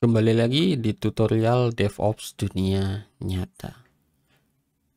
Kembali lagi di tutorial DevOps dunia nyata.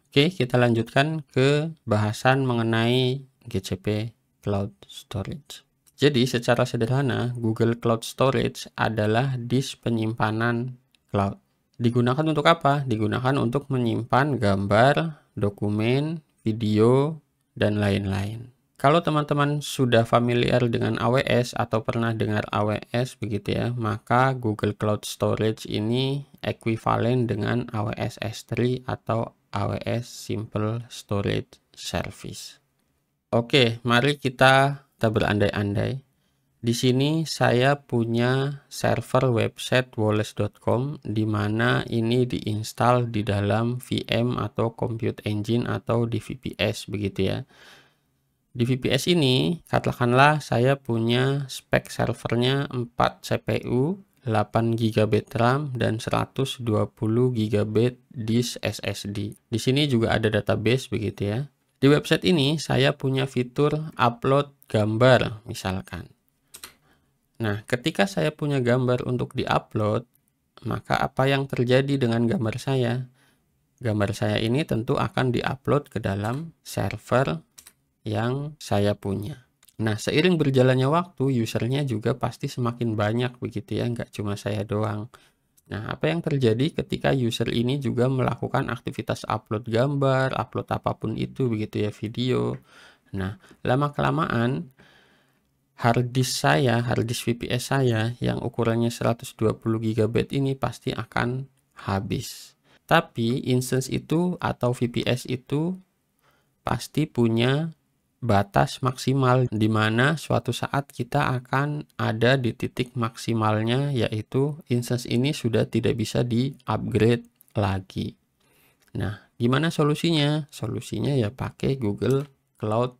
Oke, kita lanjutkan ke bahasan mengenai GCP Cloud Storage. Jadi secara sederhana, Google Cloud Storage adalah disk penyimpanan cloud. Digunakan untuk apa? Digunakan untuk menyimpan gambar, dokumen, video, dan lain-lain. Kalau teman-teman sudah familiar dengan AWS atau pernah dengar AWS begitu ya, maka Google Cloud Storage ini ekuivalen dengan AWS S3 atau AWS Simple Storage Service. Oke, mari kita berandai-andai. Di sini saya punya server website woles.com di mana ini diinstal di dalam VM atau Compute Engine atau di VPS begitu ya. Di VPS ini, katakanlah saya punya spek servernya 4 CPU, 8 GB RAM, dan 120 GB disk SSD. Di sini juga ada database begitu ya. Di website ini, saya punya fitur upload gambar misalkan. Nah, ketika saya punya gambar untuk di-upload, maka apa yang terjadi dengan gambar saya? Gambar saya ini tentu akan di-upload ke dalam server yang saya punya. Nah, seiring berjalannya waktu, usernya juga pasti semakin banyak begitu ya, nggak cuma saya doang. Nah, apa yang terjadi ketika user ini juga melakukan aktivitas upload gambar, upload apapun itu begitu ya, video. Nah, lama-kelamaan hard disk VPS saya yang ukurannya 120 GB ini pasti akan habis. Tapi instance itu atau VPS itu pasti punya batas maksimal di mana suatu saat kita akan ada di titik maksimalnya, yaitu instance ini sudah tidak bisa di-upgrade lagi. Nah, gimana solusinya? Solusinya ya pakai Google Cloud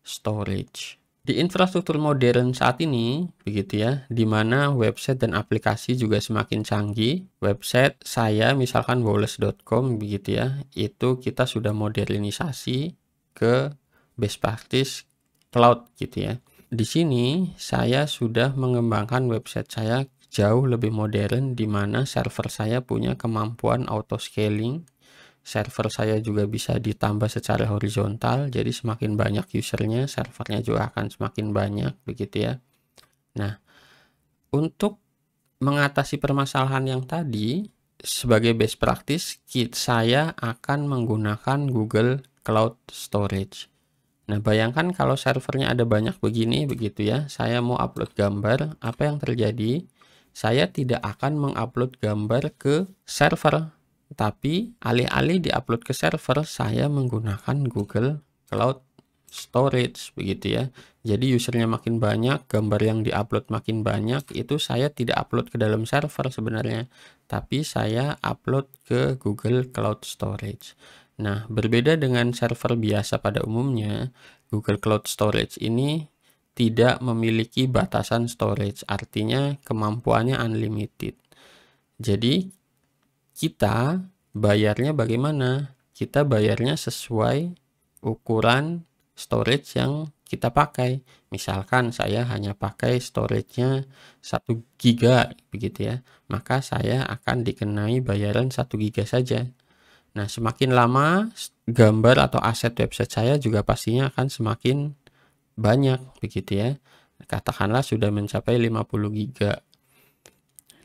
Storage. Di infrastruktur modern saat ini, begitu ya, di mana website dan aplikasi juga semakin canggih. Website saya misalkan woles.com begitu ya, itu kita sudah modernisasi ke best practice cloud gitu ya. Di sini saya sudah mengembangkan website saya jauh lebih modern di mana server saya punya kemampuan auto scaling. Server saya juga bisa ditambah secara horizontal, jadi semakin banyak usernya, servernya juga akan semakin banyak begitu ya. Nah, untuk mengatasi permasalahan yang tadi, sebagai best practice, saya akan menggunakan Google Cloud Storage. Nah, bayangkan kalau servernya ada banyak begini, begitu ya. Saya mau upload gambar, apa yang terjadi? Saya tidak akan mengupload gambar ke server, tapi alih-alih diupload ke server, saya menggunakan Google Cloud Storage, begitu ya. Jadi usernya makin banyak, gambar yang diupload makin banyak, itu saya tidak upload ke dalam server sebenarnya, tapi saya upload ke Google Cloud Storage. Nah, berbeda dengan server biasa pada umumnya, Google Cloud Storage ini tidak memiliki batasan storage, artinya kemampuannya unlimited. Jadi, kita bayarnya bagaimana? Kita bayarnya sesuai ukuran storage yang kita pakai. Misalkan saya hanya pakai storage-nya 1 GB begitu ya, maka saya akan dikenai bayaran 1 GB saja. Nah, semakin lama gambar atau aset website saya juga pastinya akan semakin banyak begitu ya. Katakanlah sudah mencapai 50 GB.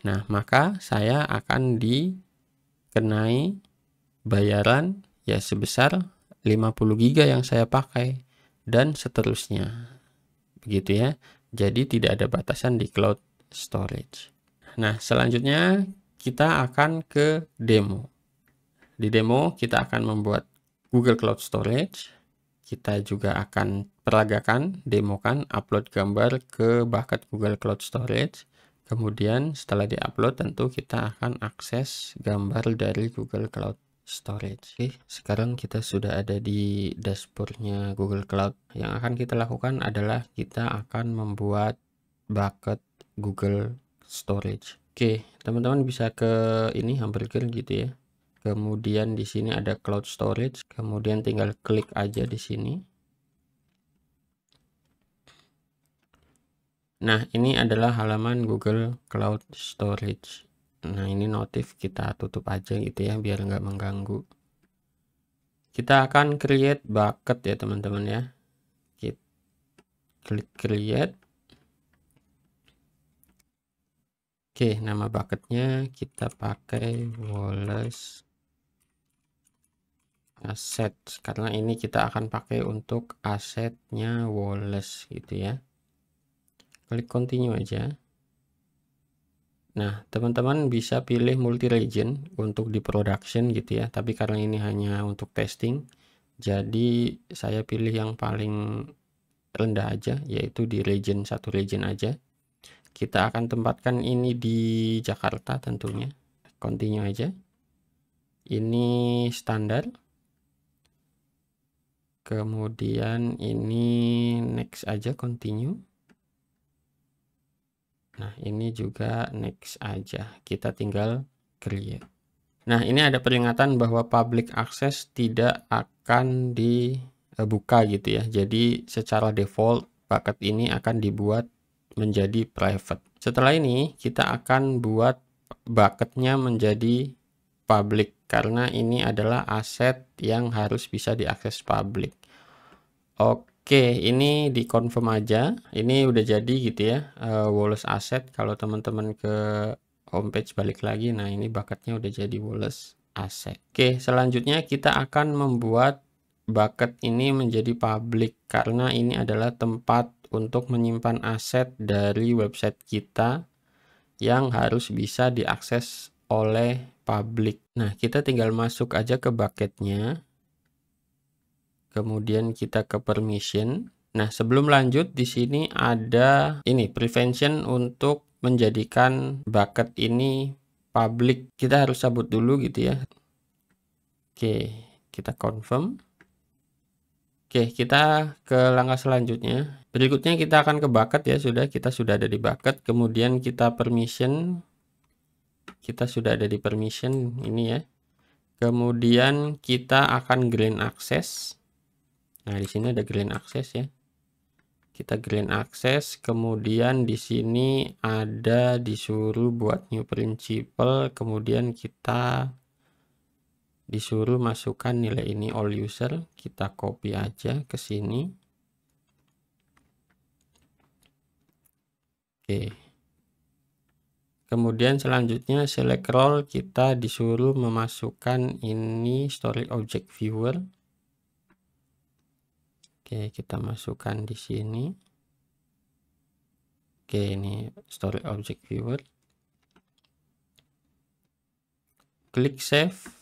Nah, maka saya akan dikenai bayaran ya sebesar 50 GB yang saya pakai dan seterusnya. Begitu ya. Jadi tidak ada batasan di cloud storage. Nah, selanjutnya kita akan ke demo. Di demo kita akan membuat Google Cloud Storage. Kita juga akan peragakan, demokan, upload gambar ke bucket Google Cloud Storage. Kemudian setelah diupload tentu kita akan akses gambar dari Google Cloud Storage. Oke, sekarang kita sudah ada di dashboardnya Google Cloud. Yang akan kita lakukan adalah kita akan membuat bucket Google Storage. Oke, teman-teman bisa ke ini hamburger gitu ya. Kemudian di sini ada cloud storage, kemudian tinggal klik aja di sini. Nah, ini adalah halaman Google Cloud Storage. Nah, ini notif kita tutup aja gitu ya, biar nggak mengganggu. Kita akan create bucket ya teman-teman ya. Kita klik create. Oke, nama bucketnya kita pakai Wallace Asset, karena ini kita akan pakai untuk asetnya Wallace gitu ya. Klik continue aja. Nah, teman-teman bisa pilih multi region untuk di production gitu ya, tapi karena ini hanya untuk testing, jadi saya pilih yang paling rendah aja, yaitu di region, satu region aja. Kita akan tempatkan ini di Jakarta tentunya. Continue aja. Ini standar. Kemudian ini next aja, continue. Nah, ini juga next aja. Kita tinggal create. Nah, ini ada peringatan bahwa public access tidak akan dibuka gitu ya. Jadi secara default bucket ini akan dibuat menjadi private. Setelah ini kita akan buat bucketnya menjadi public, karena ini adalah aset yang harus bisa diakses public. Oke, ini di confirm aja. Ini udah jadi gitu ya, Wallace Asset. Kalau teman-teman ke homepage balik lagi, nah ini bucketnya udah jadi Wallace Asset. Oke, selanjutnya kita akan membuat bucket ini menjadi public, karena ini adalah tempat untuk menyimpan aset dari website kita yang harus bisa diakses oleh public. Nah, kita tinggal masuk aja ke bucketnya. Kemudian kita ke permission. Nah, sebelum lanjut di sini ada ini prevention untuk menjadikan bucket ini public. Kita harus cabut dulu gitu ya. Oke, kita confirm. Oke, kita ke langkah selanjutnya. Berikutnya kita akan ke bucket ya, kita sudah ada di bucket. Kemudian kita permission. Kita sudah ada di permission ini ya. Kemudian kita akan grant access. Nah, di sini ada grant access ya. Kita grant access, kemudian di sini ada disuruh buat new principal, kemudian kita disuruh masukkan nilai ini all user, kita copy aja ke sini. Oke. Kemudian selanjutnya select role, kita disuruh memasukkan ini story object viewer. Oke, kita masukkan di sini. Oke, ini story object viewer. Klik save.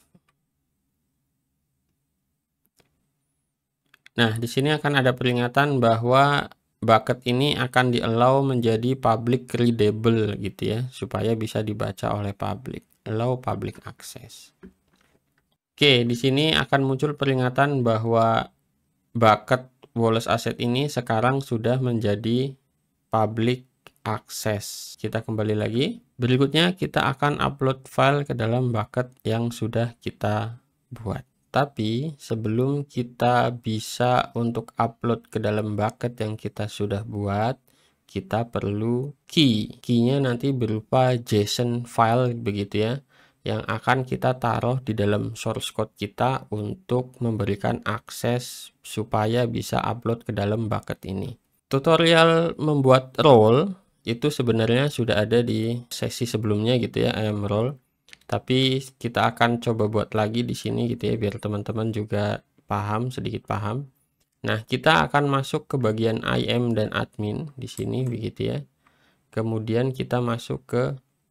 Nah, di sini akan ada peringatan bahwa bucket ini akan di-allow menjadi public readable gitu ya, supaya bisa dibaca oleh public. Allow public access. Oke, di sini akan muncul peringatan bahwa bucket Wallace Asset ini sekarang sudah menjadi public access. Kita kembali lagi. Berikutnya kita akan upload file ke dalam bucket yang sudah kita buat. Tapi sebelum kita bisa untuk upload ke dalam bucket yang kita sudah buat, kita perlu key. Key-nya nanti berupa JSON file begitu ya, yang akan kita taruh di dalam source code kita untuk memberikan akses supaya bisa upload ke dalam bucket ini. Tutorial membuat role itu sebenarnya sudah ada di sesi sebelumnya gitu ya, IAM role. Tapi kita akan coba buat lagi di sini gitu ya, biar teman-teman juga paham, sedikit paham. Nah, kita akan masuk ke bagian IAM dan admin di sini begitu ya. Kemudian kita masuk ke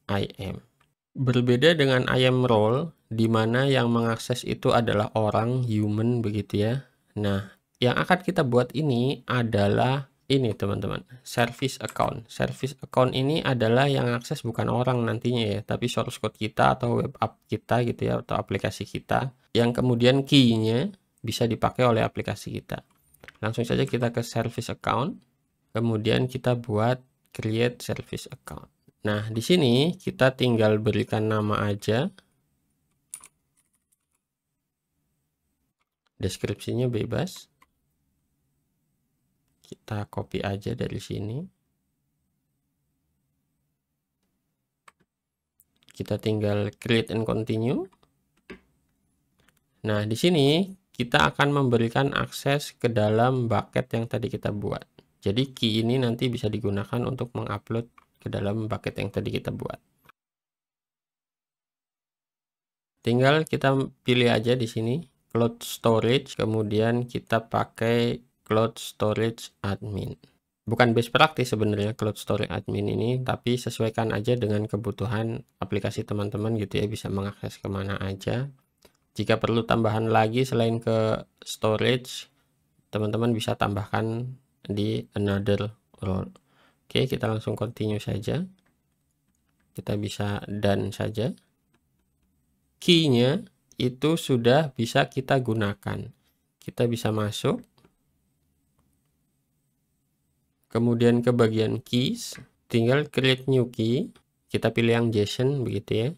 IAM. Berbeda dengan IAM role, di mana yang mengakses itu adalah orang, human begitu ya. Nah, yang akan kita buat ini adalah ini teman-teman, service account. Service account ini adalah yang akses bukan orang nantinya ya, tapi source code kita atau web app kita gitu ya, atau aplikasi kita, yang kemudian key-nya bisa dipakai oleh aplikasi kita. Langsung saja kita ke service account, kemudian kita buat create service account. Nah, di sini kita tinggal berikan nama aja. Deskripsinya bebas. Kita copy aja dari sini. Kita tinggal create and continue. Nah, di sini kita akan memberikan akses ke dalam bucket yang tadi kita buat. Jadi key ini nanti bisa digunakan untuk mengupload ke dalam bucket yang tadi kita buat. Tinggal kita pilih aja di sini cloud storage, kemudian kita pakai cloud storage admin. Bukan best practice sebenarnya cloud storage admin ini, tapi sesuaikan aja dengan kebutuhan aplikasi teman-teman gitu ya, bisa mengakses kemana aja. Jika perlu tambahan lagi selain ke storage, teman-teman bisa tambahkan di another role. Oke, kita langsung continue saja. Kita bisa done saja. Key-nya itu sudah bisa kita gunakan. Kita bisa masuk. Kemudian ke bagian keys, tinggal create new key. Kita pilih yang JSON begitu ya.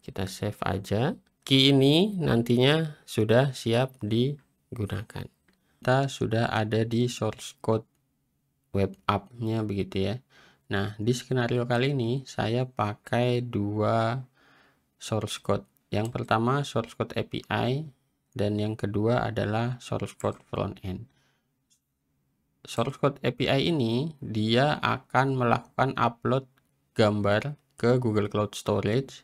Kita save aja. Key ini nantinya sudah siap digunakan. Kita sudah ada di source code web app-nya begitu ya. Nah, di skenario kali ini saya pakai dua source code. Yang pertama source code API dan yang kedua adalah source code front end. Source code API ini dia akan melakukan upload gambar ke Google Cloud Storage.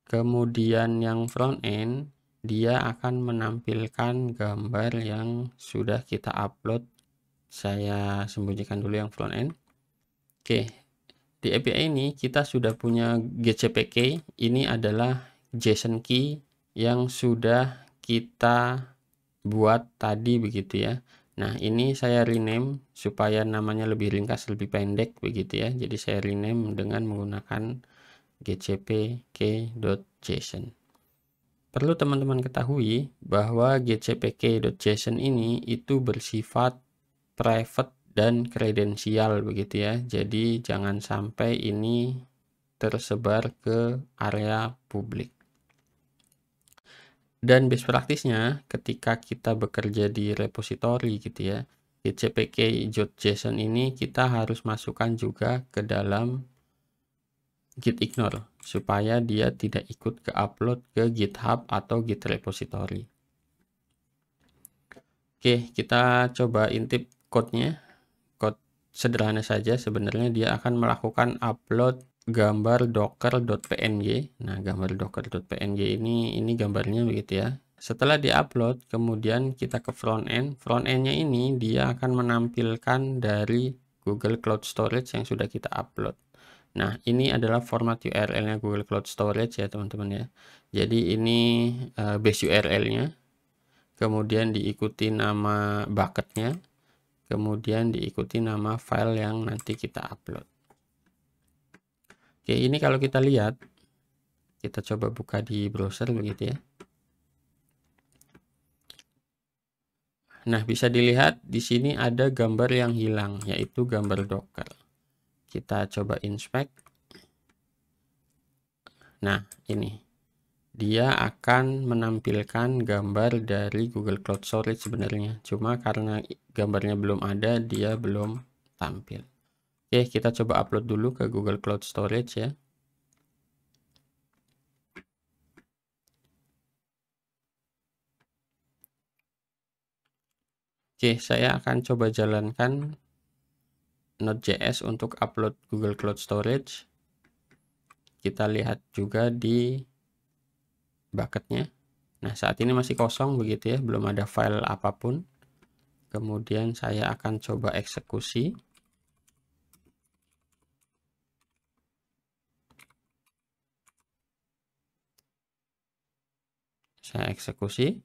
Kemudian yang front end dia akan menampilkan gambar yang sudah kita upload. Saya sembunyikan dulu yang front end. Oke, di API ini kita sudah punya GCPK. Ini adalah JSON key yang sudah kita buat tadi begitu ya. Nah, ini saya rename supaya namanya lebih ringkas, lebih pendek begitu ya. Jadi saya rename dengan menggunakan gcpk.json. Perlu teman-teman ketahui bahwa gcpk.json ini itu bersifat private dan kredensial begitu ya. Jadi jangan sampai ini tersebar ke area publik. Dan best practice-nya ketika kita bekerja di repository gitu ya, gcpk.json ini kita harus masukkan juga ke dalam git ignore supaya dia tidak ikut ke upload ke GitHub atau Git repository. Oke, kita coba intip code-nya. Code sederhana saja, sebenarnya dia akan melakukan upload gambar docker.png. Nah, gambar docker.png ini gambarnya begitu ya. Setelah diupload, kemudian kita ke front end. Front end-nya ini dia akan menampilkan dari Google Cloud Storage yang sudah kita upload. Nah, ini adalah format URL-nya Google Cloud Storage ya teman-teman ya. Jadi ini base URL-nya. Kemudian diikuti nama bucket-nya. Kemudian diikuti nama file yang nanti kita upload. Oke, ini kalau kita lihat, kita coba buka di browser begitu ya. Nah, bisa dilihat di sini ada gambar yang hilang, yaitu gambar Docker. Kita coba inspect. Nah, ini. Dia akan menampilkan gambar dari Google Cloud Storage sebenarnya. Cuma karena gambarnya belum ada, dia belum tampil. Oke, kita coba upload dulu ke Google Cloud Storage ya. Oke, saya akan coba jalankan Node.js untuk upload Google Cloud Storage. Kita lihat juga di bucketnya. Nah, saat ini masih kosong begitu ya, belum ada file apapun. Kemudian saya akan coba eksekusi. Saya eksekusi.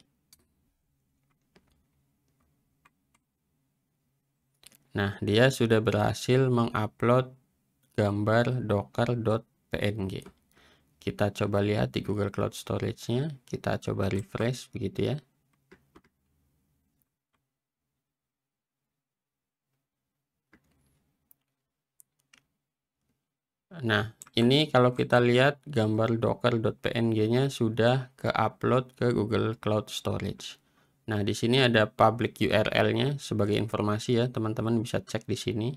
Nah, dia sudah berhasil mengupload gambar docker.png. Kita coba lihat di Google Cloud Storage-nya. Kita coba refresh begitu ya. Nah, ini kalau kita lihat gambar docker.png-nya sudah ke-upload ke Google Cloud Storage. Nah, di sini ada public URL-nya sebagai informasi ya, teman-teman bisa cek di sini.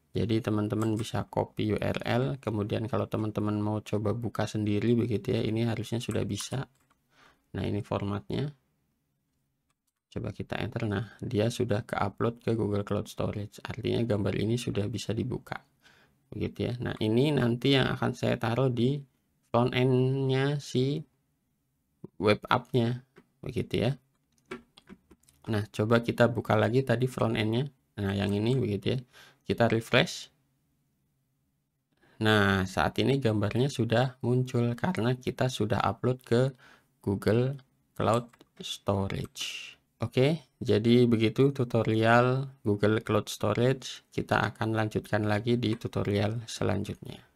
Jadi teman-teman bisa copy URL, kemudian kalau teman-teman mau coba buka sendiri begitu ya, ini harusnya sudah bisa. Nah, ini formatnya. Coba kita enter. Nah, dia sudah ke-upload ke Google Cloud Storage. Artinya gambar ini sudah bisa dibuka. Begitu ya. Nah, ini nanti yang akan saya taruh di front end-nya si web app-nya. Begitu ya. Nah, coba kita buka lagi tadi front end-nya. Nah, yang ini begitu ya. Kita refresh. Nah, saat ini gambarnya sudah muncul karena kita sudah upload ke Google Cloud Storage. Oke, jadi begitu tutorial Google Cloud Storage. Kita akan lanjutkan lagi di tutorial selanjutnya.